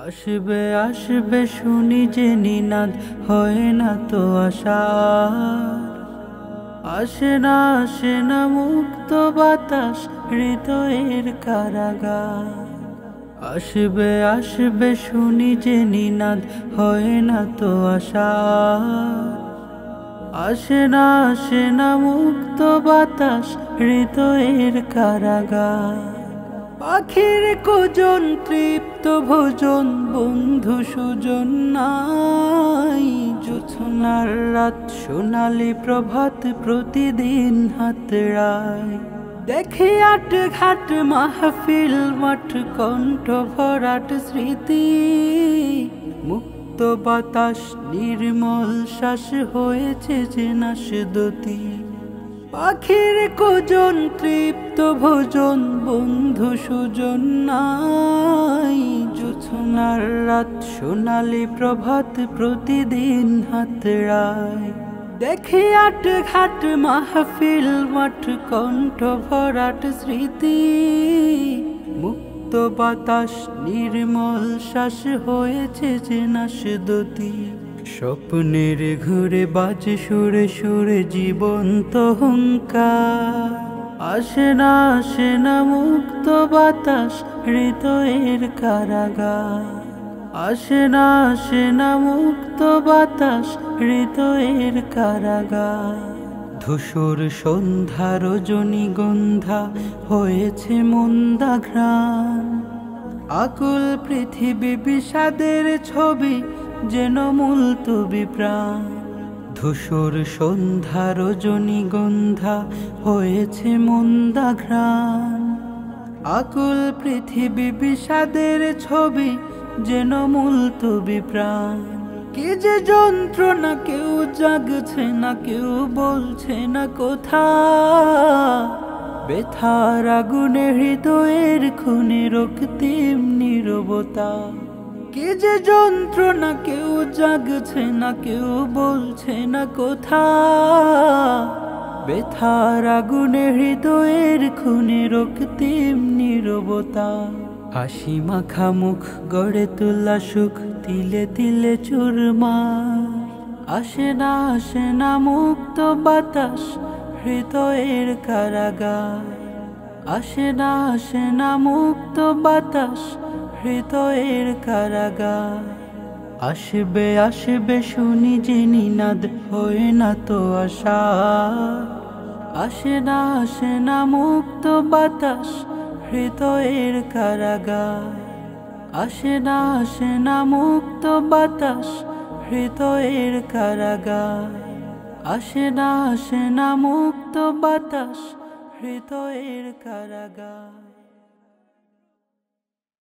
আসবে আসবে শুনি যে নিনাদ হয় না তো আশা, আসে না মুক্ত বাতাস হৃদয়ের কারাগার। আসবে আসবে শুনি যে নিনাদ হয় না তো আশা, আসে না মুক্ত বাতাস হৃদয়ের কারাগার। পাখির কুজন তৃপ্ত ভোজন বন্ধু সুজন নাই, জোছনার রাত সোনালি প্রভাত প্রতিদিন হাতড়ায়। দেখি আট ঘাট মাহফিল মাঠ কণ্ঠ ভরাট স্মৃতি, মুক্ত বাতাস নির্মল শ্বাস হয়েছে যে নাশদতি। পাখির কুজন তৃপ্ত ভোজন বন্ধু সুজন নাই, জোছনার রাত সোনালি প্রভাত প্রতিদিন হাতড়ায়। দেখি আট ঘাট মাহফিল মাঠ কণ্ঠ ভরাট স্মৃতি, মুক্ত বাতাস নির্মল শ্বাস হয়েছে যে নাশদতি। স্বপ্নের ঘুরে বাজে সুরে সুরে জীবন্ত হুঙ্কার, আসে না মুক্ত বাতাস হৃদয়ের কারাগার। আসে না মুক্ত বাতাস হৃদয়ের কারাগার। ধূসর সন্ধ্যা রজনীগন্ধা হয়েছে মন্দা ঘ্রাণ, আকুল পৃথিবী বিষাদের ছবি যেন মুলতবি প্রাণ। ধূসর সন্ধ্যা রজনীগন্ধা হয়েছে মন্দা ঘ্রাণ, আকুল পৃথিবী বিষাদের ছবি যেন মুলতবি প্রাণ। কি যে যন্ত্রণা, কেউ জাগছে না, কেউ বলছে না কোথা। ব্যথার আগুনে হৃদয়ের খুনে রক্তিম নীরবতা। কি যে যন্ত্রণা, কেউ জাগছে না, কেউ বলছে না কোথা। ব্যথার আগুনে হৃদয়ের খুনে রক্তিম নীরবতা। হাসি মাখা মুখ গড়ে তোলা সুখ তিলে তিলে চুরমার। আসে না মুক্ত বাতাস হৃদয়ের কারাগার। আসে না মুক্ত বাতাস হৃদয়ের কারাগার। আসবে শুনি যে নিনাদ হয় না তো আশা, আসে না মুক্ত বাতাস হৃদয়ের কারাগার। আসে না মুক্ত বাতাস হৃদয়ের কারাগার। আসে না মুক্ত বাতাস হৃদয়ের কারাগার।